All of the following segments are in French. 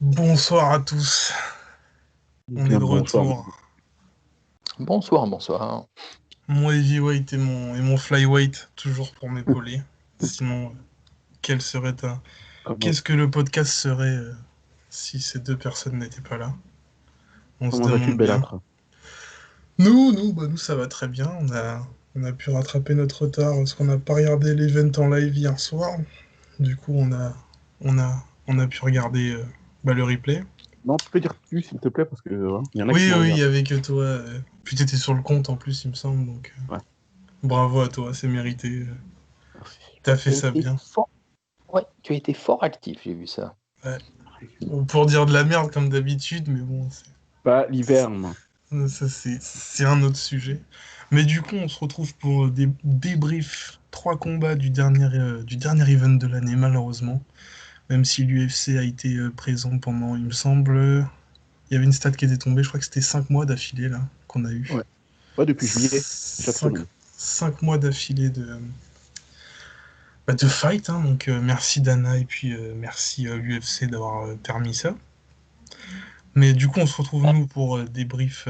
Bonsoir à tous, on est Bien de le bonsoir. retour. Bonsoir, bonsoir. Mon heavyweight et mon flyweight, toujours pour m'épauler. Sinon, quel serait un... Comment, qu'est-ce que le podcast serait si ces deux personnes n'étaient pas là? On se comment vas-tu, demande bien. Bellâtre? Nous, ça va très bien. On a pu rattraper notre retard parce qu'on n'a pas regardé l'event en live hier soir. Du coup, on a pu regarder le replay. Non, tu peux dire plus, s'il te plaît, parce que il y en a qui Oui, nous oui, il y regardent. avait que toi. Puis t'étais sur le compte en plus, il me semble. Donc, Ouais, bravo à toi, c'est mérité. merci. T'as fait Tu as ça été bien. fort, ouais, tu as été fort actif, j'ai vu ça. Ouais. Bon, pour dire de la merde comme d'habitude, mais bon, Pas l'hiverne. ça c'est un autre sujet. Mais du coup, on se retrouve pour des débriefs, trois combats du dernier event de l'année, malheureusement. Même si l'UFC a été présent pendant, il me semble, il y avait une stat qui était tombée, je crois que c'était 5 mois d'affilée là qu'on a eu. Ouais. Ouais, depuis juillet, chaque 5, semaine. 5 mois d'affilée de fight, hein, donc merci Dana et puis merci l'UFC d'avoir permis ça. Mais du coup, on se retrouve nous pour débrief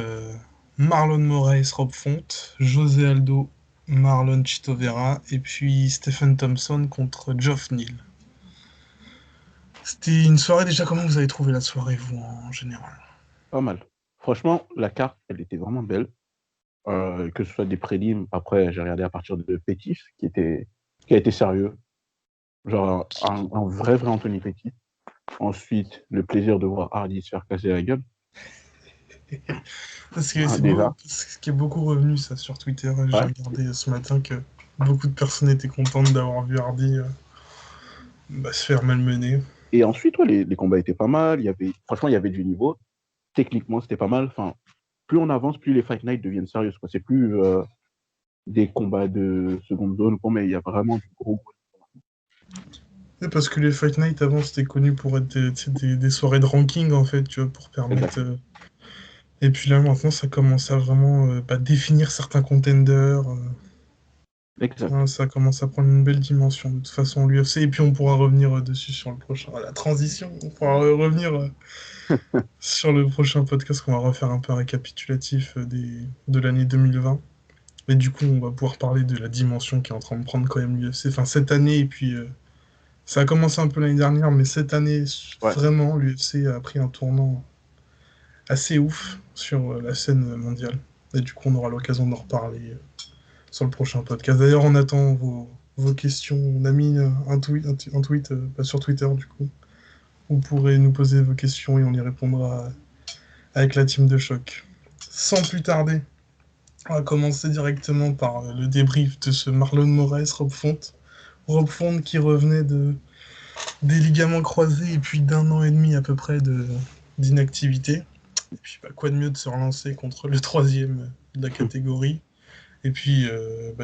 Marlon Moraes, Rob Font, José Aldo, Marlon Chito Vera et puis Stephen Thompson contre Geoff Neal. C'était une soirée déjà. Comment vous avez trouvé la soirée, vous, en général? Pas mal. Franchement, la carte, elle était vraiment belle. Que ce soit des prélims, après, j'ai regardé à partir de Pettis, qui a été sérieux. Genre, un vrai Anthony Pettis. Ensuite, le plaisir de voir Hardy se faire casser la gueule. Parce que Déjà. ce qui est beaucoup revenu ça sur Twitter. J'ai Ouais. regardé ce matin que beaucoup de personnes étaient contentes d'avoir vu Hardy se faire malmener. Et ensuite, ouais, les combats étaient pas mal. Franchement, il y avait du niveau. Techniquement, c'était pas mal. Enfin, plus on avance, plus les Fight Night deviennent sérieuses, quoi. C'est plus des combats de seconde zone, quoi, mais il y a vraiment du gros. Ouais, parce que les Fight Night avant c'était connu pour être des soirées de ranking en fait, tu vois, pour permettre. Exact. Et puis là maintenant ça commence à vraiment définir certains contenders. Exact. Hein, ça commence à prendre une belle dimension de toute façon l'UFC. Et puis on pourra revenir dessus sur le prochain. La transition, on pourra revenir sur le prochain podcast qu'on va refaire un peu un récapitulatif de l'année 2020. Et du coup on va pouvoir parler de la dimension qui est en train de prendre quand même l'UFC. Enfin cette année et puis ça a commencé un peu l'année dernière, mais cette année, Ouais. vraiment, l'UFC a pris un tournant assez ouf sur la scène mondiale. Et du coup, on aura l'occasion d'en reparler sur le prochain podcast. D'ailleurs, on attend vos questions. On a mis un tweet sur Twitter, du coup. Vous pourrez nous poser vos questions et on y répondra avec la team de choc. Sans plus tarder, on va commencer directement par le débrief de ce Marlon Moraes, Rob Font. Rob Font qui revenait des ligaments croisés et puis d'un an et demi à peu près d'inactivité. Et puis quoi de mieux de se relancer contre le troisième de la catégorie. Et puis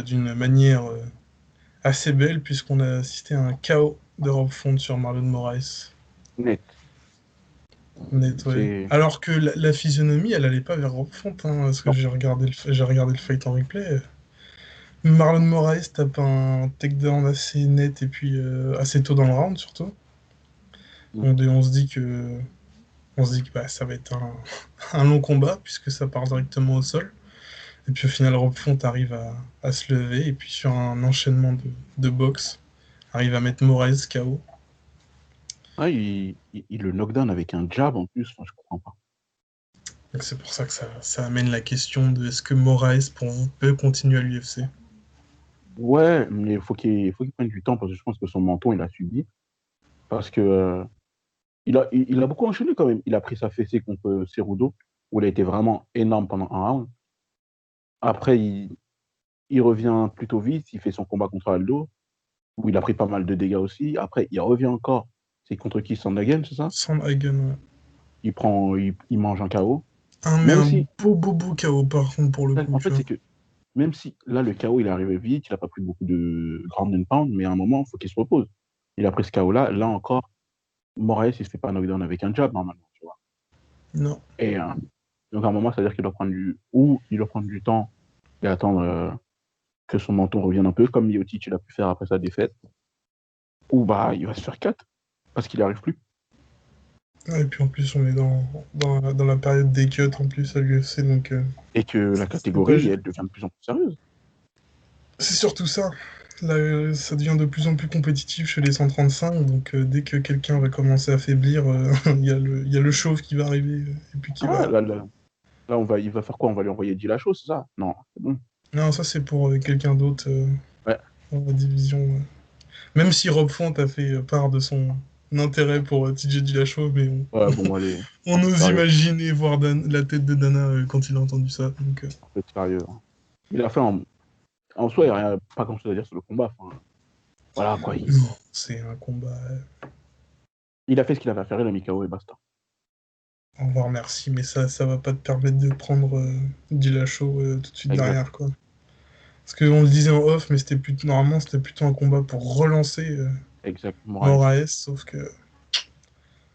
d'une manière assez belle puisqu'on a assisté à un chaos de Rob Font sur Marlon Moraes. Net. Net, ouais. C'est. Alors que la physionomie, elle allait pas vers Rob Font, hein, parce que Non. j'ai regardé le fight en replay. Marlon Moraes tape un takedown assez net et puis assez tôt dans le round surtout. On se dit que ça va être un long combat puisque ça part directement au sol. Et puis au final, Rob Font arrive à se lever et puis sur un enchaînement de boxe, arrive à mettre Moraes KO. Ah, il le knockdown avec un jab en plus. Enfin, je comprends pas. Donc c'est pour ça que ça amène la question de est-ce que Moraes pour vous peut continuer à l'UFC? Ouais, mais il faut qu'il prenne du temps parce que je pense que son menton, il a subi. Parce que il a beaucoup enchaîné quand même. Il a pris sa fessée contre Cerudo, où il a été vraiment énorme pendant un round. Après, il revient plutôt vite. Il fait son combat contre Aldo, où il a pris pas mal de dégâts aussi. Après, il revient encore. C'est contre qui? Sandhagen, c'est ça? Sandhagen, ouais. Il mange un KO. Mais Même un si, beau KO par contre pour le coup, en tu fait, vois. c'est que même si là, le KO, il est arrivé vite, il n'a pas pris beaucoup de ground and pound, mais à un moment, il faut qu'il se repose. Il a pris ce KO-là. Là encore, Moraes, il ne se fait pas knockdown avec un jab, normalement, tu vois. Non. Et donc, à un moment, ça veut dire qu'il doit prendre il doit prendre du temps et attendre que son menton revienne un peu, comme Miocic, il a pu faire après sa défaite. Ou bah, il va se faire cut parce qu'il n'y arrive plus. Et puis en plus, on est dans la période des cuts en plus à l'UFC, donc Et que la c'est pas... catégorie, elle devient de plus en plus sérieuse. C'est surtout ça. Là, ça devient de plus en plus compétitif chez les 135, donc dès que quelqu'un va commencer à faiblir, il y a le chauve qui va arriver, et puis qui Ah, va... là, il va faire quoi? On va lui envoyer 10 la chose, c'est ça? Non, c'est bon. Non, ça c'est pour quelqu'un d'autre Ouais, dans la division. Même si Rob Font a fait part de son intérêt pour TJ Dillashaw, mais ouais, bon, allez, on un peu ose sérieux. imaginer voir la tête de Dana quand il a entendu ça. Donc, Un peu sérieux. Hein. Il a fait en soi, il n'y a pas grand-chose à dire sur le combat. Enfin, voilà, quoi. non, c'est un combat. Il a fait ce qu'il avait à faire, il a mis KO et basta. Au revoir, merci, mais ça va pas te permettre de prendre Dillashaw tout de suite Exact. derrière, quoi. Parce qu'on le disait en off, mais normalement c'était plutôt un combat pour relancer Exact, Moraes. Moraes, sauf que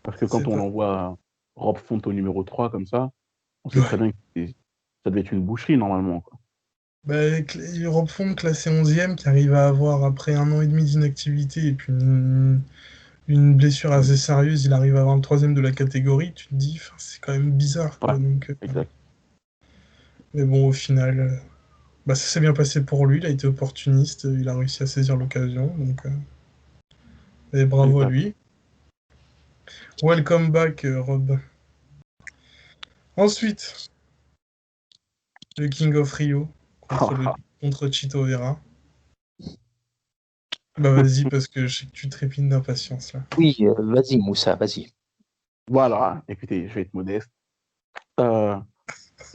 Parce que c'est quand on pas. l'envoie Rob Font au numéro 3 comme ça, on sait très Ouais. bien que ça devait être une boucherie normalement. Quoi. Bah, Rob Font classé 11e, qui arrive à avoir, après 1 an et demi d'inactivité et puis une blessure assez sérieuse, il arrive à avoir le 3e de la catégorie, tu te dis, c'est quand même bizarre, Ouais, quoi. Donc, exact. mais bon, au final, bah, ça s'est bien passé pour lui, il a été opportuniste, il a réussi à saisir l'occasion, donc et bravo à Exact. lui. Welcome back, Rob. Ensuite, le King of Rio contre Chito Vera. Bah vas-y, parce que je sais que tu trépines d'impatience là. Oui, vas-y, Moussa, vas-y. Voilà, écoutez, je vais être modeste. Euh,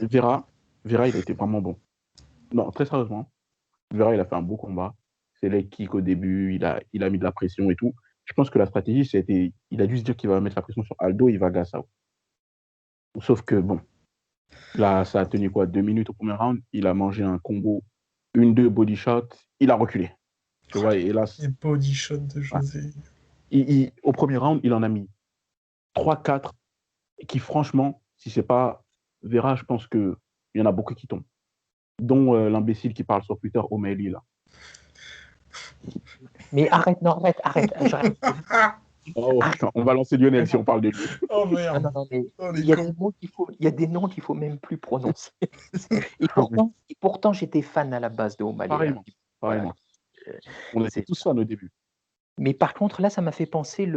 Vera, il a été vraiment bon. Non, très sérieusement, Vera, il a fait un beau combat. C'est les kicks au début, il a mis de la pression et tout. Je pense que la stratégie, c'était, il a dû se dire qu'il va mettre la pression sur Aldo, il va Gassao. Sauf que, bon, là, ça a tenu quoi, 2 minutes au premier round. Il a mangé un combo, 1-2 body shot, il a reculé. Tu vois, et là, Les body shots de ouais. José. Au premier round, il en a mis 3-4 qui, franchement, si c'est pas Vera, je pense qu'il y en a beaucoup qui tombent. Dont l'imbécile qui parle sur Twitter, O'Malley, là. Mais arrête, non, arrête. Oh, Arrête. putain, on va lancer Lionel si on parle de lui. Oh Non, merde. non, mais Oh il les y a des cons. mots il y a des noms qu'il faut même plus prononcer. Et Ah oui, pourtant, j'étais fan à la base de O'Malley. pareillement. Voilà. Pareillement. On était C'est- tous fans au début. Mais par contre, là, ça m'a fait penser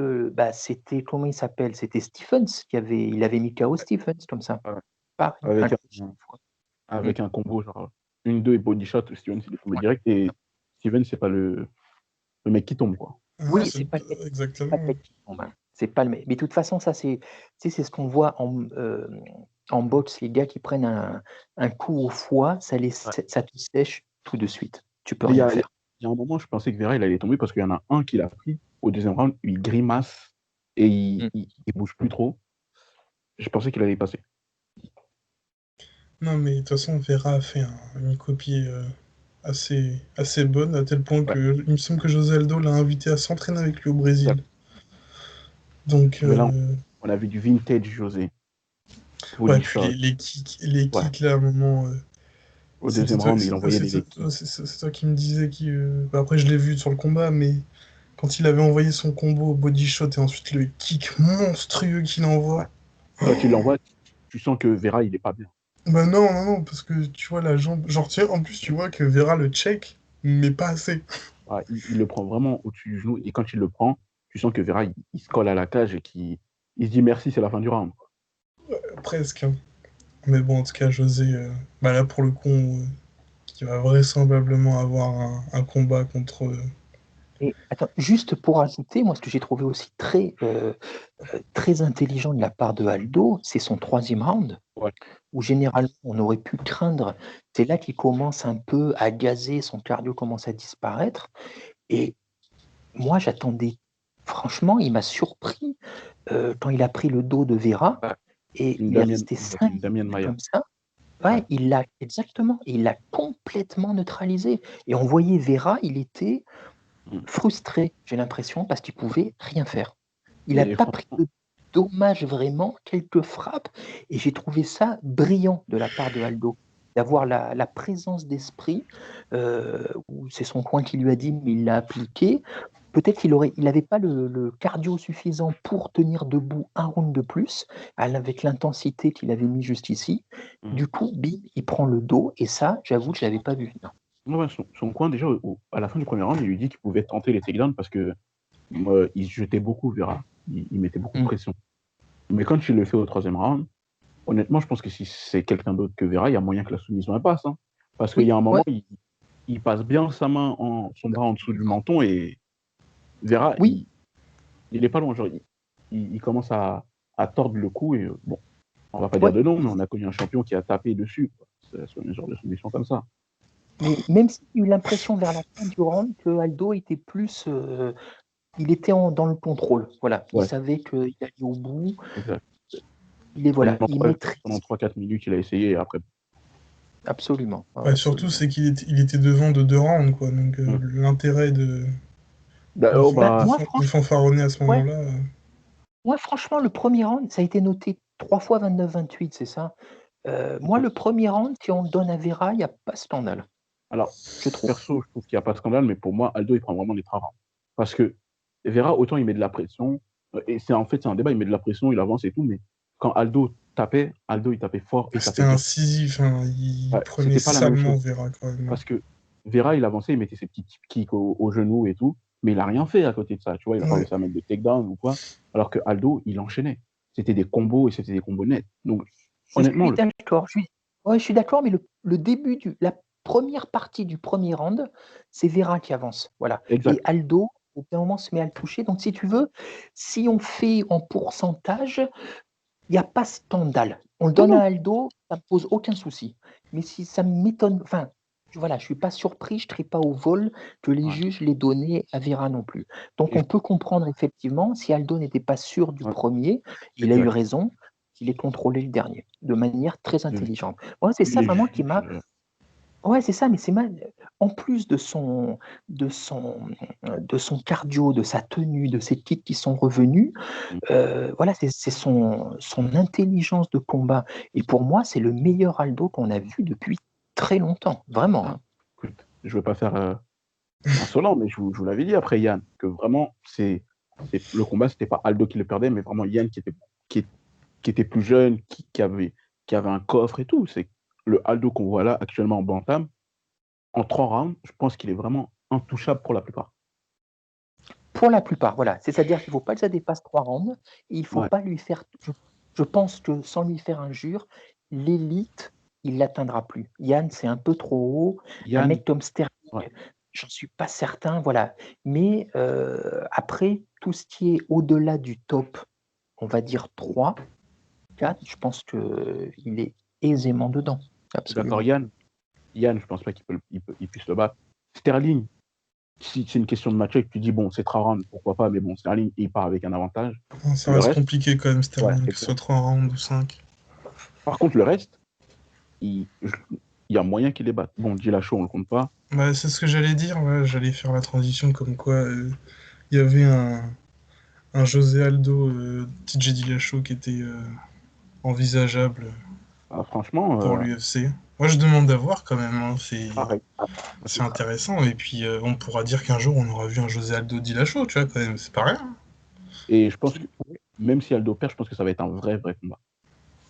c'était, comment il s'appelle? C'était Stephens il avait mis KO Stephens comme ça. Ouais. Pareil, Avec, chaque fois. avec un combo, genre 1-2 et body shot, Steven, il est tombé direct. Et Steven, c'est pas le mec qui tombe, quoi. Ah, Oui, c'est pas le mec exactement. qui tombe, hein. C'est pas le mec. Mais de toute façon, ça, c'est ce qu'on voit en boxe, les gars qui prennent un coup au foie, Ouais. ça te sèche tout de suite. Tu peux Mais rien faire. il y a un moment, je pensais que Vera, il allait tomber parce qu'il y en a un qui l'a pris au deuxième round, il grimace et Mm. il bouge plus trop. Je pensais qu'il allait passer. Non mais de toute façon, Vera a fait une copie assez bonne, à tel point Ouais, que il me semble que José Aldo l'a invité à s'entraîner avec lui au exact. Brésil. Donc Mais là, on a vu du vintage José. ouais, Body puis shot. les Ouais. kicks là, à un moment. Au deuxième round, il envoyait des kicks. C'est toi qui me disais bah, après, je l'ai vu sur le combat, mais quand il avait envoyé son combo au body shot et ensuite le kick monstrueux qu'il Ouais. envoie. Quand il l'envoie, tu sens que Vera, il est pas bien. Bah non, parce que tu vois la jambe. Genre, tiens, en plus, tu vois que Vera le check, mais pas assez. Ouais, il le prend vraiment au-dessus du genou. Et quand il le prend, tu sens que Vera, il se colle à la cage et qu'il se dit merci, c'est la fin du round. Presque, hein. Mais bon, en tout cas, José, bah là, pour le coup, qui va vraisemblablement avoir un combat contre. Et attends, juste pour ajouter, moi, ce que j'ai trouvé aussi très intelligent de la part de Aldo, c'est son troisième round, Ouais. où généralement on aurait pu craindre. C'est là qu'il commence un peu à gazer, son cardio commence à disparaître. Et moi, j'attendais, franchement, il m'a surpris quand il a pris le dos de Vera Ouais. et il est resté C'est 5 une Damien minutes Maya. comme ça. Ouais, Ouais. il l'a complètement neutralisé. Et on voyait Vera, il était Mm. frustré, j'ai l'impression, parce qu'il pouvait rien faire. Il n'a Et pas pris franchement, de dommages vraiment, quelques frappes, et j'ai trouvé ça brillant de la part de Aldo, d'avoir la présence d'esprit, où c'est son coin qui lui a dit, mais il l'a appliqué, peut-être il n'avait pas le cardio suffisant pour tenir debout un round de plus, avec l'intensité qu'il avait mis juste ici. Du coup, bim, il prend le dos, et ça, j'avoue que je ne l'avais pas vu venir. Ouais, son coin, déjà, à la fin du premier round, il lui dit qu'il pouvait tenter les takedowns parce que il se jetait beaucoup, Vera. Il mettait beaucoup de pression. Mais quand il le fait au troisième round, honnêtement, je pense que si c'est quelqu'un d'autre que Vera, il y a moyen que la soumission elle passe. Hein. Parce qu'il y a un moment, il passe bien son bras en dessous du menton et Vera, il n'est pas loin. Genre, il commence à tordre le cou et bon, on va pas dire de nom, mais on a connu un champion qui a tapé dessus. C'est un genre de soumission comme ça. Mais même s'il y a eu l'impression vers la fin du round que Aldo était plus. Il était dans le contrôle. Voilà. Il savait qu'il allait au bout. Exact. Pendant 3-4 minutes, il a essayé et après. Absolument. Surtout, c'est qu'il était devant de 2 rounds, quoi. Donc, l'intérêt de fanfaronner à ce moment-là. Moi, franchement, le premier round, ça a été noté 3 fois 29-28, c'est ça. Moi, le premier round, si on le donne à Vera, il n'y a pas scandale. Alors, perso, je trouve qu'il n'y a pas de scandale, mais pour moi, Aldo, il prend vraiment les 3 rounds. Parce que Vera, autant il met de la pression, et c'est un débat, il met de la pression, il avance et tout, mais quand Aldo, il tapait fort. C'était incisif, hein. Il prenait salement Vera, quand même. Parce que Vera, il avançait, il mettait ses petits kicks au genou et tout, mais il n'a rien fait à côté de ça, tu vois, il n'a pas réussi à mettre de takedown ou quoi, alors que Aldo, il enchaînait. C'était des combos, et c'était des combos nets. Donc, honnêtement... Je suis d'accord, je suis d'accord, mais le début, la première partie du premier round, c'est Vera qui avance. Voilà. Exact. Et Aldo, au bout d'un moment, se met à le toucher. Donc, si tu veux, si on fait en pourcentage, il n'y a pas scandale. On le donne à Aldo, ça ne me pose aucun souci. Mais si ça m'étonne, enfin, voilà, je ne suis pas surpris, je ne serai pas au vol que les juges l'aient donné à Vera non plus. Donc, on peut comprendre effectivement, si Aldo n'était pas sûr du premier, il a eu raison, qu'il ait contrôlé le dernier de manière très intelligente. Moi, c'est ça vraiment qui m'a... Ouais, c'est ça, mais c'est mal. En plus de son cardio, de sa tenue, de ses kicks qui sont revenus, voilà, c'est son intelligence de combat. Et pour moi, c'est le meilleur Aldo qu'on a vu depuis très longtemps, vraiment. Hein. Écoute, je ne veux pas faire insolent, mais je vous l'avais dit après Yann, que vraiment, le combat, c'était pas Aldo qui le perdait, mais vraiment Yann qui était plus jeune, qui avait un coffre et tout. C'est le Aldo qu'on voit là actuellement en bantam. En 3 rounds, je pense qu'il est vraiment intouchable pour la plupart. Pour la plupart, voilà. C'est-à-dire qu'il ne faut pas que ça dépasse 3 rounds. Et il ne faut pas lui faire... Je pense que sans lui faire injure, l'élite, il ne l'atteindra plus. Yann, c'est un peu trop haut. Un mec comme Sterling, j'en suis pas certain, voilà. Mais après, tout ce qui est au-delà du top, on va dire 3, 4, je pense qu'il est aisément dedans. Absolument. D'accord, Yann, je pense pas qu'il puisse le battre. Sterling, si c'est une question de match-up, tu dis, bon, c'est 3 rounds, pourquoi pas, mais bon, Sterling, il part avec un avantage. Ça reste compliqué quand même, Sterling, que ce soit 3 rounds ou 5. Par contre, le reste, il y a moyen qu'il les batte. Bon, Dillashaw, on le compte pas. Bah, c'est ce que j'allais dire, j'allais faire la transition comme quoi il y avait un José Aldo, TJ Dillashaw qui était envisageable franchement, pour l'UFC. Moi, je demande d'avoir quand même. Hein. C'est intéressant. Et puis, on pourra dire qu'un jour, on aura vu un José Aldo Dillashaw, tu vois, quand même. C'est pas rien. Et je pense que même si Aldo perd, je pense que ça va être un vrai combat.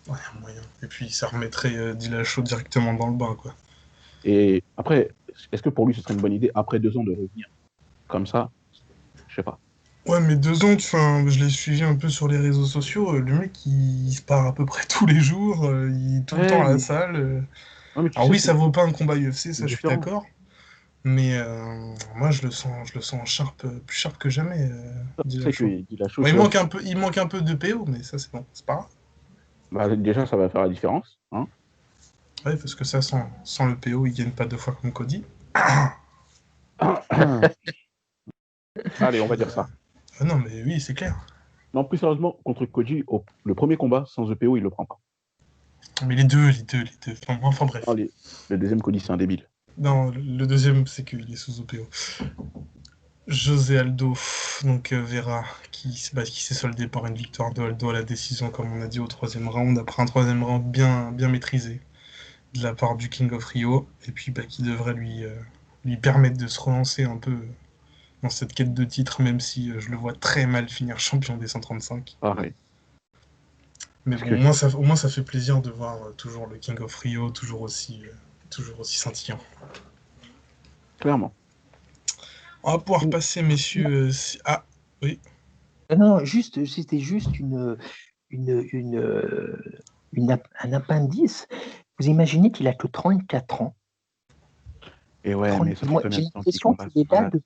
Ouais, un moyen. Et puis, ça remettrait Dillashaw directement dans le bain, quoi. Et après, est-ce que pour lui, ce serait une bonne idée, après 2 ans, de revenir comme ça? Je sais pas. Ouais, mais 2 ans, je l'ai suivi un peu sur les réseaux sociaux. Le mec, il se part à peu près tous les jours. Il est tout le temps à la salle. Alors oui, ça vaut pas un combat UFC, ça, je suis d'accord. Mais moi, je le sens plus sharp que jamais. Dillashaw. Il manque un peu de PO, mais ça, c'est bon. C'est pas grave. Bah, déjà, ça va faire la différence. Hein. Ouais, parce que ça, sans le PO, il gagne pas 2 fois comme Cody. Allez, on va dire ça. Non, mais oui, c'est clair. Non, plus sérieusement, contre Cody, le premier combat, sans EPO, il le prend pas. Mais les deux. Enfin bref. Non, le deuxième Cody, c'est un débile. Non, le deuxième, c'est qu'il est sous OPO. José Aldo, donc Vera, qui s'est soldé par une victoire de Aldo à la décision, comme on a dit, au 3e round, après un 3e round bien maîtrisé de la part du King of Rio, et puis qui devrait lui permettre de se relancer un peu dans cette quête de titre, même si je le vois très mal finir champion des 135. Pareil. Mais Parce bon, que, au moins ça fait plaisir de voir toujours le King of Rio, toujours aussi scintillant. clairement. On va pouvoir Et- passer, messieurs. Ah, oui. Non, c'était juste un appendice. Vous imaginez qu'il a que 34 ans. Et ouais, mais ça fait Moi, combien j'ai de temps qu'il l'impression combat qu'il ce est là malade?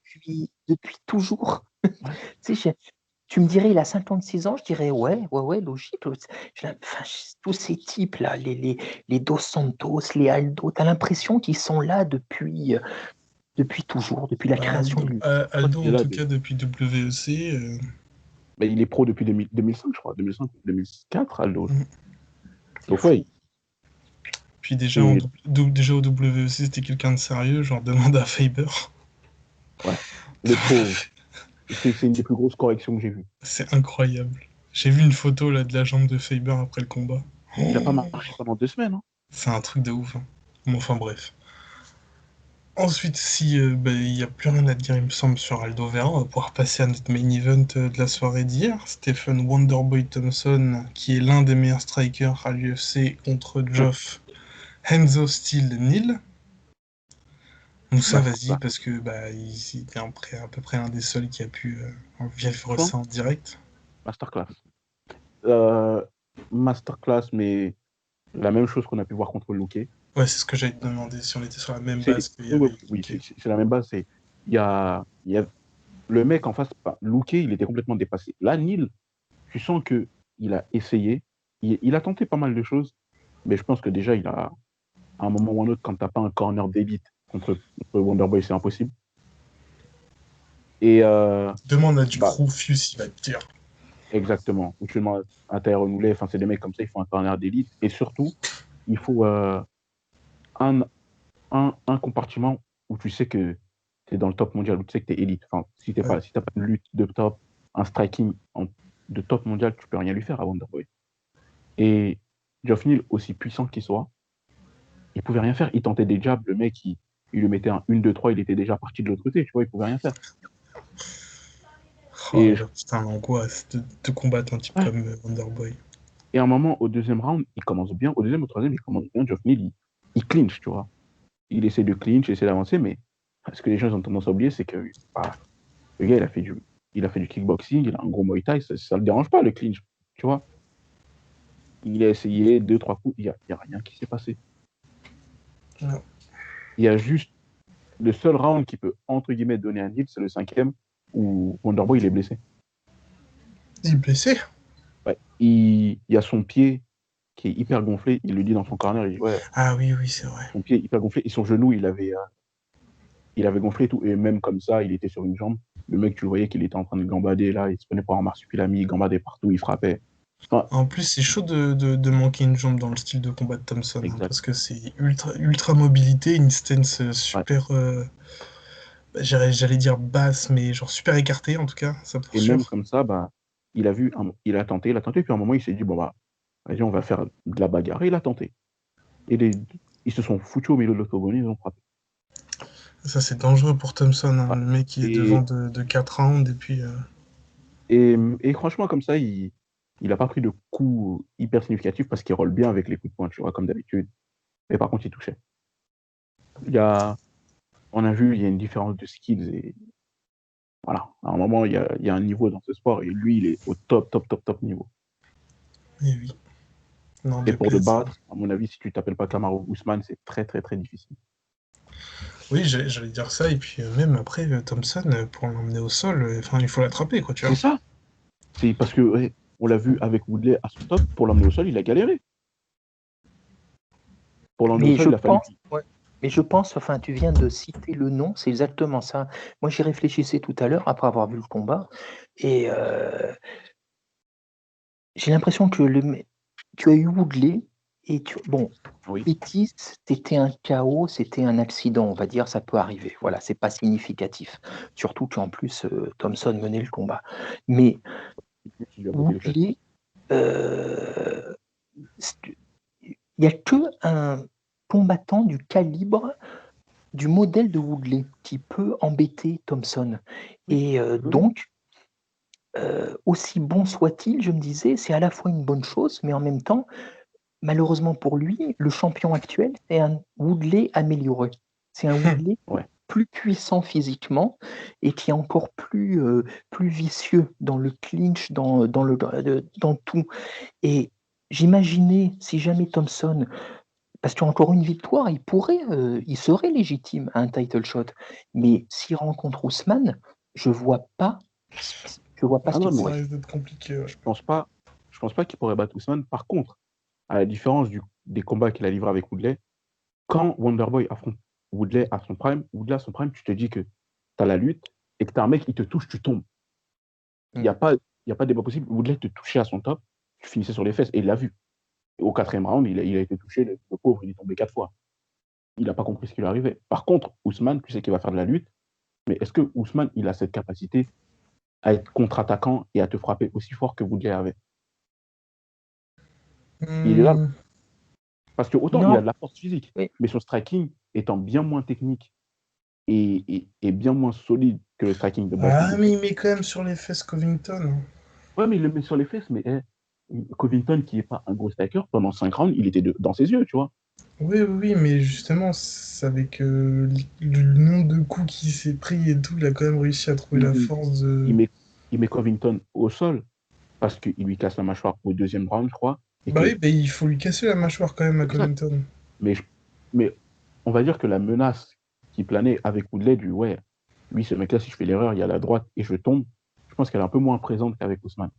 depuis toujours. Ouais. Tu sais, tu me dirais, il a 56 ans, je dirais, ouais, logique. Enfin, tous ces types-là, les Dos Santos, les Aldo, tu as l'impression qu'ils sont là depuis toujours, depuis la création de l'UFC. Aldo, Il est en là tout cas, depuis WEC. mais il est pro depuis 2005, je crois. 2005 ou 2004, Aldo. Mm. Donc, ouais. Puis déjà, Et, déjà au WEC, c'était quelqu'un de sérieux, genre demande à Faber. ouais. Le pauvre. C'est une des plus grosses corrections que j'ai vues. C'est incroyable. J'ai vu une photo là de la jambe de Faber après le combat. Il n'a pas Oh, marché pendant 2 semaines. Hein. c'est un truc de ouf. Hein. Bon, enfin bref. Ensuite, si il n'y a plus rien à dire, il me semble, sur Aldo Vera, on va pouvoir passer à notre main event de la soirée d'hier. Stephen Wonderboy Thompson, qui est l'un des meilleurs strikers à l'UFC, contre Geoff Enzo Steel Neal. Moussa, vas-y, Masterclass. parce que il était à peu près un des seuls qui a pu vivre Franchement, ça en direct. masterclass. Euh, masterclass, mais la même chose qu'on a pu voir contre Luque. Ouais, c'est ce que j'allais te demander, si on était sur la même C'est, base qu'il y oui, oui, avait oui, Luque. c'est la même base. Il y a le mec en face, Luque, il était complètement dépassé. Là, Neal, tu sens que il a essayé, il a tenté pas mal de choses, mais je pense que déjà, à un moment ou un autre, quand t'as pas un corner d'élite contre Wonderboy, c'est impossible. Et Demande à du bah, Rufus, il va te dire. exactement. Ou tu demandes à Tyrone Woodley, enfin, c'est des mecs comme ça, ils font un corner d'élite. Et surtout, il faut un, un compartiment où tu sais que tu es dans le top mondial, où tu sais que tu es élite. Enfin, si tu Ouais. n'as pas une lutte de top, un striking de top mondial, tu peux rien lui faire à Wonderboy. Et Geoff Neal, aussi puissant qu'il soit, il pouvait rien faire. Il tentait des jabs, le mec, il lui mettait un 1, 2, 3, il était déjà parti de l'autre côté, tu vois, il pouvait rien faire. Oh Et, là là, putain, l'angoisse de combattre un type ouais. comme Wonderboy. Et à un moment, au deuxième round, il commence bien. Au deuxième, au troisième, il commence bien. Geoff Neal, il clinch, tu vois. Il essaie de clinch, il essaie d'avancer, mais ce que les gens ont tendance à oublier, c'est que bah, le gars, il a fait du kickboxing, il a un gros Muay Thai, ça ne le dérange pas, le clinch, tu vois. Il a essayé 2, 3 coups, il y a rien qui s'est passé. Non. Il y a juste le seul round qui peut, entre guillemets, donner un deal, c'est le cinquième, où Wonderboy, il est blessé. Il est blessé. Ouais. Il y a son pied qui est hyper gonflé, il le dit dans son corner, il dit, ouais, Ah oui, oui, c'est vrai. son pied est hyper gonflé, et son genou, il avait gonflé et tout, et même comme ça, il était sur une jambe. Le mec, tu le voyais qu'il était en train de gambader, là, il se prenait pour un marsupilami, il gambadait partout, il frappait. Enfin, En plus, c'est chaud de manquer une jambe dans le style de combat de Thompson, hein, exact. parce que c'est ultra mobilité, une stance Ouais. super, j'allais dire basse, mais genre super écartée en tout cas, ça pour Et même sûr. comme ça, bah, il a tenté, puis à un moment, il s'est dit, bon, bah, vas-y, on va faire de la bagarre. Et il a tenté. Et ils se sont foutus au milieu de l'octogone, ils ont frappé. Ça, c'est dangereux pour Thompson, hein, Ouais. le mec qui est devant Et, de 4 rounds, et puis... et franchement, comme ça, il n'a pas pris de coups hyper significatifs parce qu'il roule bien avec les coups de poing, tu vois, comme d'habitude. Mais par contre, il touchait. Il y a, on a vu, il y a une différence de skills. Et voilà, à un moment, il y a un niveau dans ce sport. Et lui, il est au top niveau. Eh oui, non, Et mais pour le plaisir. battre, à mon avis, si tu t'appelles pas Kamaru Usman, c'est très difficile. Oui, j'allais dire ça, et puis même après, Thompson, pour l'emmener au sol, enfin, il faut l'attraper, quoi, tu C'est vois. ça. C'est parce que ouais, on l'a vu avec Woodley à son top, pour l'emmener au sol, il a galéré. Pour l'emmener au Mais sol, je il a fallu pense, qu'il. ouais. Mais je pense, enfin, tu viens de citer le nom, c'est exactement ça. Moi, j'y réfléchissais tout à l'heure après avoir vu le combat, et j'ai l'impression que tu as eu Woodley, et bon, Oui. Pettis, c'était un chaos, c'était un accident, on va dire, ça peut arriver. Voilà, c'est pas significatif. Surtout qu'en plus, Thompson menait le combat. Mais Il lui a bloqué les fesses. Woodley, euh, il n'y a que un combattant du calibre du modèle de Woodley qui peut embêter Thompson. Et donc, aussi bon soit-il, je me disais, c'est à la fois une bonne chose, mais en même temps, malheureusement pour lui, le champion actuel, c'est un Woodley amélioré. C'est un Woodley Ouais. plus puissant physiquement et qui est encore plus vicieux dans le clinch, dans tout. Et j'imaginais, si jamais Thompson, parce qu'il y a encore une victoire, il serait légitime à un title shot. Mais s'il rencontre Ousmane, je vois pas, je vois pas Ah ce non, qu'il mais Ça pourrait. risque d'être compliqué, ouais. je pense pas qu'il pourrait battre Ousmane. Par contre, à la différence des combats qu'il a livrés avec Woodley, quand Wonderboy affronte Woodley à son prime, tu te dis que tu as la lutte et que tu as un mec qui te touche, tu tombes. Il n'y a pas, il y a pas de débat possible. Woodley te touchait à son top, tu finissais sur les fesses et il l'a vu. Et au 4e round, il a été touché, le pauvre, il est tombé 4 fois. Il n'a pas compris ce qui lui arrivait. Par contre, Ousmane, tu sais qu'il va faire de la lutte, mais est-ce que Ousmane, il a cette capacité à être contre-attaquant et à te frapper aussi fort que Woodley avait? Il est là. Hmm. Parce que autant il a Non, de la force physique, oui, mais son striking étant bien moins technique et bien moins solide que le striking de Ah, Bashir. mais il met quand même sur les fesses Covington. Ouais, mais il le met sur les fesses, mais Covington, qui n'est pas un gros striker, pendant 5 rounds, il était dans ses yeux, tu vois. Oui, oui, oui, mais justement, c'est avec le nombre de coups qu'il s'est pris et tout, il a quand même réussi à trouver la Il, force il de. met, il met Covington au sol parce qu'il lui casse la mâchoire au 2e round, je crois, et Bah oui, que bah, il faut lui casser la mâchoire quand même à exact. Covington. Mais, mais on va dire que la menace qui planait avec Woodley du ouais, lui, ce mec-là, si je fais l'erreur, il y a la droite et je tombe, je pense qu'elle est un peu moins présente qu'avec Ousmane.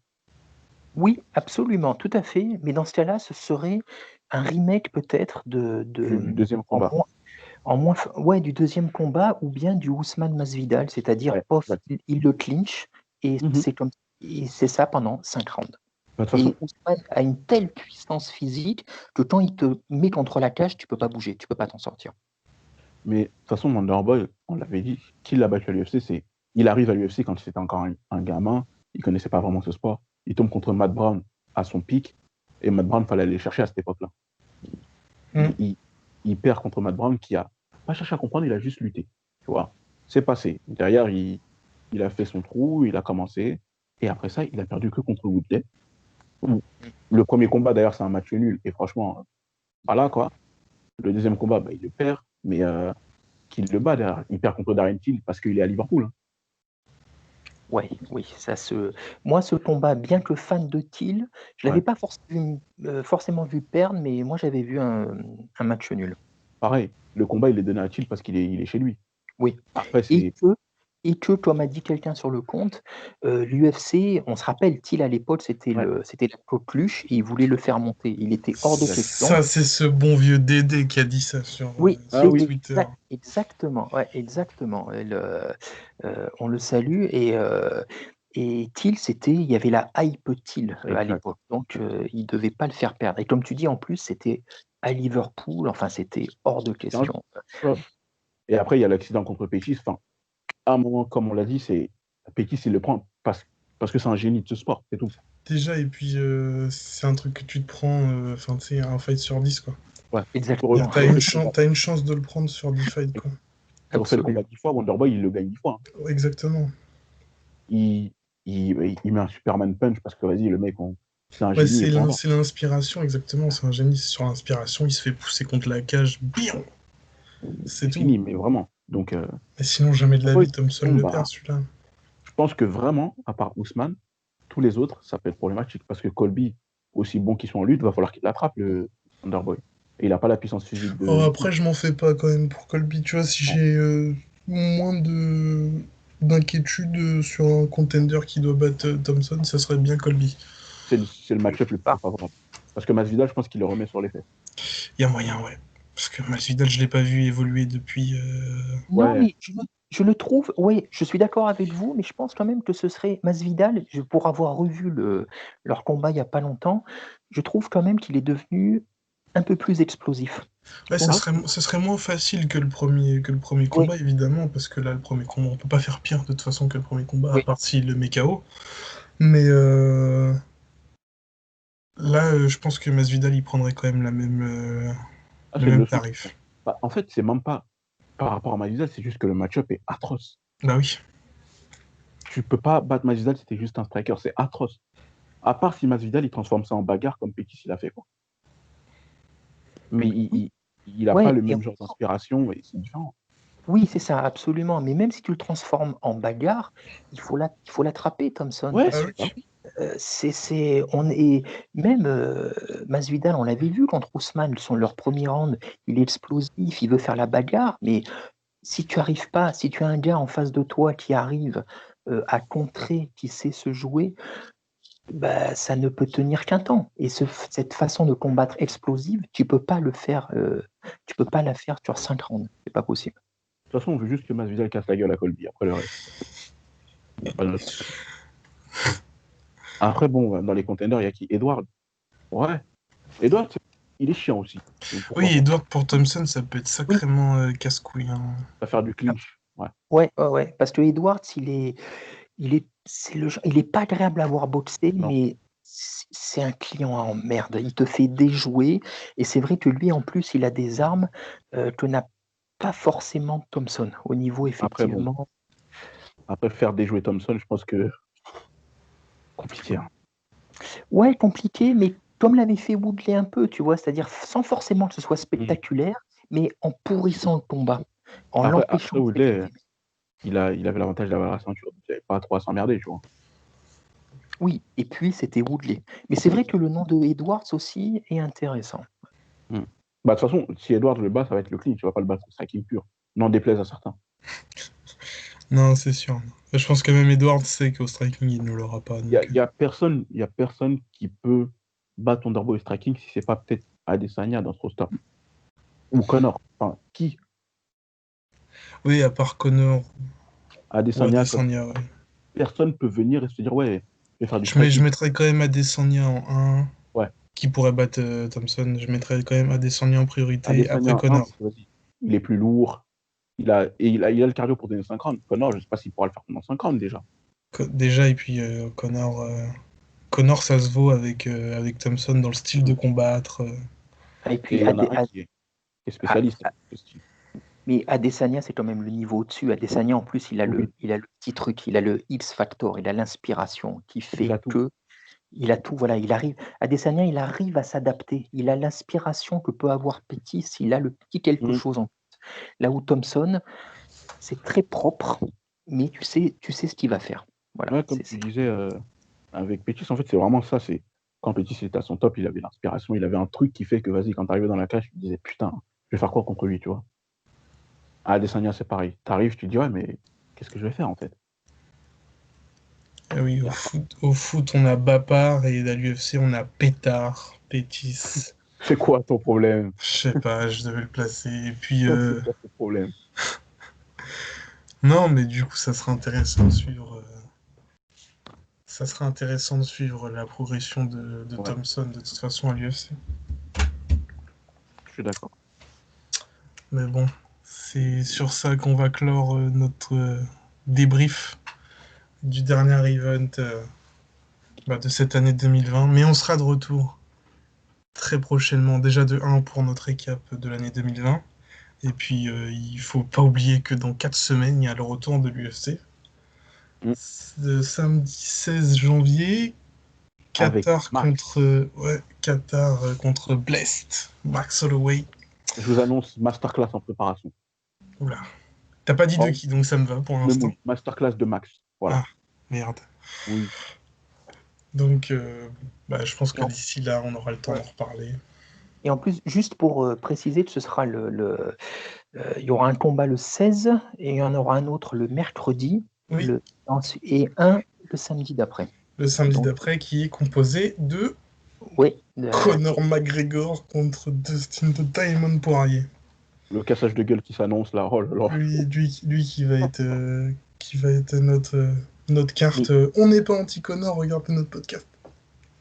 oui, absolument, tout à fait. Mais dans ce cas-là, ce serait un remake peut-être Du 2e en combat. moins, ouais, du deuxième combat ou bien du Ousmane Masvidal, c'est-à-dire Ouais, pof, exact. il le clinch et Mhm. c'est ça pendant 5 rounds. Bah, de toute Et façon, Ousmane a une telle puissance physique que quand il te met contre la cage, tu peux pas bouger, tu peux pas t'en sortir. Wonderboy, on l'avait dit, qui l'a battu à l'UFC, il arrive à l'UFC quand il était encore un gamin, il connaissait pas vraiment ce sport, il tombe contre Matt Brown à son pic, et Matt Brown, fallait aller chercher à cette époque-là. Hmm. Il perd contre Matt Brown qui a pas cherché à comprendre, il a juste lutté, tu vois. C'est passé. Derrière, il a fait son trou, il a commencé, et après ça, il a perdu que contre Woodley. Le premier combat, d'ailleurs, c'est un match nul, et franchement, voilà quoi. Le deuxième combat, bah, il le perd, mais qu'il le bat derrière. Il perd contre Darren Till parce qu'il est à Liverpool. Hein. Ouais, oui, moi, ce combat, bien que fan de Thiel, je Ouais. l'avais pas forcément vu perdre, mais moi, j'avais vu un match nul. Pareil, le combat, il est donné à Till parce il est chez lui. Oui. Après, Et c'est. que, et que comme a dit quelqu'un sur le compte, l'UFC, on se rappelle, Thiel à l'époque, Ouais, c'était la coqueluche et il voulait le faire monter. Il était hors de exact. question. Ça, c'est ce bon vieux Dédé qui a dit ça Oui, Ah sur oui, Twitter. exactement, ouais, exactement. On le salue et Thiel, il y avait la hype Thiel à exact. l'époque, donc il devait pas le faire perdre. Et comme tu dis, en plus, c'était à Liverpool, enfin, c'était hors de C'est un question. jeu. Et après, il y a l'accident contre Pétis. Enfin, à un moment, comme on l'a dit, c'est Pétis, il le prend parce que c'est un génie de ce sport, c'est tout. Déjà, et puis c'est un truc que tu te prends, enfin, tu sais, un fight sur 10 quoi. Ouais. Exactement, T'as Tu refais le combat. t'as une chance de le prendre sur 10 fights, quoi. Tu refais le combat absolument. 10 fois, Wonderboy, il le gagne 10 fois. Hein. Exactement. Il, il met un Superman punch parce que, vas-y, le mec, c'est un Ouais, génie et point barre. c'est l'inspiration, exactement. C'est un génie, c'est sur l'inspiration, il se fait pousser contre la cage, bim, c'est C'est tout. fini, mais vraiment. Donc, Et sinon, jamais de la pourquoi vie, cette Thompson question, le perd, bah, celui-là. je pense que vraiment, à part Ousmane, tous les autres, ça peut être problématique parce que Colby, aussi bon qu'il soit en lutte, va falloir qu'il l'attrape, le Wonderboy. Et il n'a pas la puissance physique Oh, de Till. après, je m'en fais pas quand même pour Colby. Tu vois, si Non. j'ai moins de d'inquiétude sur un contender qui doit battre Thompson, ça serait bien Colby. C'est le match-up le plus favorable. Parce que Masvidal, je pense qu'il le remet sur les fesses. Il y a moyen, ouais. Parce que Masvidal, je l'ai pas vu évoluer depuis. Non, Ouais, mais je le trouve, oui, je suis d'accord avec vous, mais je pense quand même que ce serait Masvidal, pour avoir revu leur combat il n'y a pas longtemps, je trouve quand même qu'il est devenu un peu plus explosif. Ouais, Donc, ça serait moins facile que le premier oui, combat, évidemment, parce que là, le premier combat, on peut pas faire pire de toute façon que le premier combat, à oui, part s'il le met KO. Mais là, je pense que Masvidal, il prendrait quand même ah, le c'est une même leçon. tarif. Bah, en fait, c'est même pas. par rapport à Masvidal, c'est juste que le match-up est atroce. Bah oui. Tu peux pas battre Masvidal, c'était juste un striker, c'est atroce. À part si Masvidal, il transforme ça en bagarre comme Pettis il a fait, quoi. Mais Oui, il a pas ouais, le et même genre d'inspiration et c'est différent. oui, c'est ça, absolument. Mais même si tu le transformes en bagarre, il faut l'attraper, Thompson, Ouais, parce Bah que oui. bah oui. on est même Masvidal, on l'avait vu contre Ousmane, leur premier round, il est explosif, il veut faire la bagarre, mais si tu arrives pas, si tu as un gars en face de toi qui arrive à contrer, qui sait se jouer, bah, ça ne peut tenir qu'un temps. Et cette façon de combattre explosive, tu peux pas la faire sur 5 rounds. C'est pas possible. De toute façon, on veut juste que Masvidal casse la gueule à Colby. Après le reste, pas notre souci. Après, bon, dans les contenders, il y a qui? Edward. Ouais. Edward, il est chiant aussi. Donc pourquoi Oui, pas? Edward pour Thompson, ça peut être Oui, sacrément casse-couille, hein. Ça va faire du clinch. Ouais. ouais, ouais, ouais. Parce que Edwards, il est pas agréable à voir boxer, Non. mais c'est un client en merde. Il te fait déjouer. Et c'est vrai que lui, en plus, il a des armes que n'a pas forcément Thompson. Au niveau, Après, bon. effectivement, Après, faire déjouer Thompson, je pense que compliqué. Hein. ouais, compliqué, mais comme l'avait fait Woodley un peu, tu vois, c'est-à-dire sans forcément que ce soit Mm. spectaculaire, mais en pourrissant le combat, en Après l'empêchant de Woodley, s'exprimer. il avait l'avantage d'avoir la ceinture. Donc il n'avait pas trop à s'emmerder, tu vois. Oui, et puis c'était Woodley. Mais c'est vrai que le nom de Edwards aussi est intéressant. Mm. Bah, de toute façon, si Edward le bat, ça va être le clinch. Tu vas pas le battre au striking pur. N'en déplaise à certains. Non, c'est sûr. Je pense que même Edward sait qu'au striking, il ne l'aura pas. Il y a, Donc, il y a personne, il y a personne qui peut battre Thunderbolt au striking si c'est pas peut-être Adesanya dans ce roster. Ou Connor. Enfin, qui? oui, à part Connor ou Adesanya, Connor. Adesanya, ouais. Personne peut venir et se dire, ouais, je vais faire du Je striking. mettrais quand même Adesanya en 1, Ouais. qui pourrait battre Thompson. Je mettrais quand même Adesanya en priorité, Adesanya après en 1, Connor. parce que vas-y, il est plus lourd. Il a le cardio pour donner 5 rounds. Connor, je sais pas s'il pourra le faire pendant 5 rounds déjà. Déjà, et puis Connor, ça se vaut avec Thompson dans le style de Mm. combattre. Et Et puis, il y en a un qui est spécialiste A- dans ce style. mais Adesanya, c'est quand même le niveau au-dessus. Adesanya, en plus, Oui, il a le petit truc, il a le X Factor, il a l'inspiration qui il fait a tout. que il a tout. Voilà, Adesanya, il arrive à s'adapter. Il a l'inspiration que peut avoir Pettis. Il a le petit quelque Mm. chose en plus. Là où Thompson, c'est très propre, mais tu sais ce qu'il va faire. Voilà. Ouais, comme tu disais, avec Pettis, en fait, c'est vraiment ça. C'est quand Pettis était à son top, il avait l'inspiration, il avait un truc qui fait que, vas-y, quand t'arrivais dans la cage, tu te disais, putain, je vais faire quoi contre lui, tu vois. À Adesanya, c'est pareil. T'arrives, tu te dis, ouais, mais qu'est-ce que je vais faire, en fait? Ah oui, Il y a pas. au foot, on a Bapar et à l'UFC, on a Pétard, Pétis. C'est quoi ton problème? Je sais pas, je devais le placer. Et puis, C'est quoi ton problème? non, mais du coup, ça sera intéressant de suivre. Ça sera intéressant de suivre la progression de Ouais, Thompson de toute façon à l'UFC. je suis d'accord. Mais bon, c'est sur ça qu'on va clore notre débrief du dernier event de cette année 2020. Mais on sera de retour très prochainement, déjà de 1 pour notre récap de l'année 2020. Et puis, il faut pas oublier que dans 4 semaines, il y a le retour de l'UFC. Mm. Samedi 16 janvier, Avec Qatar Max. contre Blessed, Max Holloway. Je vous annonce masterclass en préparation. Oula. T'as pas dit de Oh, qui, donc ça me va pour je me l'instant. mouille. Masterclass de Max. Voilà. Ah, merde. Oui. Donc, je pense Et que en, d'ici là, on aura le temps ouais. d'en reparler. Et en plus, juste pour préciser, ce sera il y aura un combat le 16 et il y en aura un autre le mercredi Oui, et un le samedi d'après. le samedi Donc, d'après, qui est composé de oui, Conor McGregor contre Dustin the Diamond Poirier. Le cassage de gueule qui s'annonce là. Oh là là. Lui qui va être notre carte. mais On n'est pas anti-Conor, regardez notre podcast.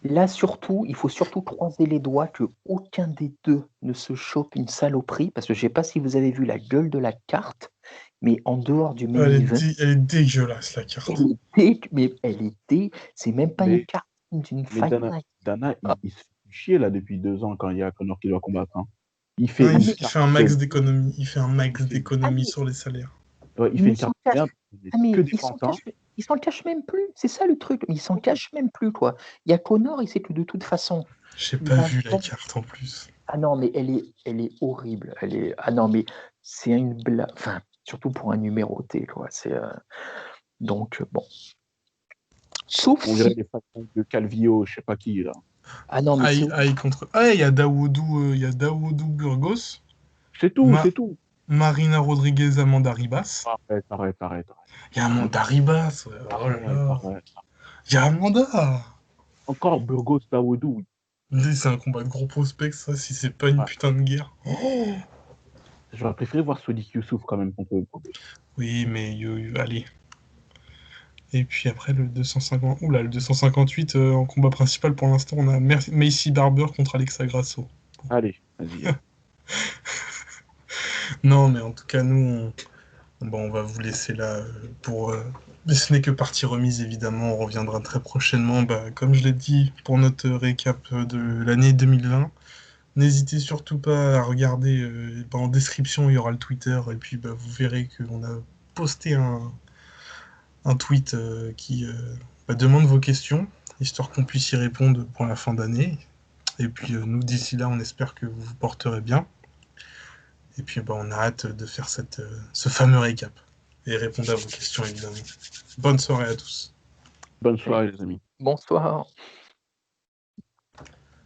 là, surtout, il faut surtout croiser les doigts que aucun des deux ne se chope une saloperie, parce que je ne sais pas si vous avez vu la gueule de la carte, mais en dehors du main event, Elle est dégueulasse, la carte. c'est même pas une Mais, carte d'une mais fight night. Dana Ah, il se fait chier là depuis 2 ans quand il y a Connor qui doit combattre. Hein. Il fait Non, une il carte fait un max game. d'économies. Il fait un Il max fait, Ah, d'économies mais, sur les salaires. ouais, il fait mais une carte game. Il est que des pantins. ils s'en cachent même plus. C'est ça le truc. Ils s'en cachent même plus, quoi. Il y a Connor, il sait que de toute façon, J'ai il pas va vu la jamais- carte en plus. Ah non, mais elle est horrible. Ah non, mais c'est une blague. Enfin, surtout pour un numéroté, quoi. Donc, bon. Sauf On dirait si. les façons de Calvillo, je sais pas qui, là. Ah non, mais c'est Aïe contre. Ah, il y a Dawoudou Burgos, C'est tout, Ma- c'est tout. Marina Rodriguez, Amanda Ribas. Arrête. Il y a Amanda Ribas. Ouais. Oh là là. Arrête. Il y a Amanda. Encore Burgos Dawoudou, oui. C'est un combat de gros prospects, ça, si c'est pas une Ouais. putain de guerre. Oh J'aurais préféré voir Sodik Youssouf quand même contre Burgos. oui, mais allez. Et puis après, le 250... Oula, le 258, en combat principal, pour l'instant, on a Macy Barber contre Alexa Grasso. Allez, vas-y. Non, mais en tout cas, nous, bon, on va vous laisser là pour... Mais ce n'est que partie remise, évidemment. On reviendra très prochainement, bah, comme je l'ai dit, pour notre récap de l'année 2020. N'hésitez surtout pas à regarder en description, il y aura le Twitter. Et puis, bah, vous verrez qu'on a posté un tweet qui demande vos questions, histoire qu'on puisse y répondre pour la fin d'année. Et puis, nous, d'ici là, on espère que vous vous porterez bien. Et puis, on a hâte de faire ce fameux récap et répondre à vos questions, évidemment. Bonne soirée à tous. Bonne soirée, les amis. bonsoir.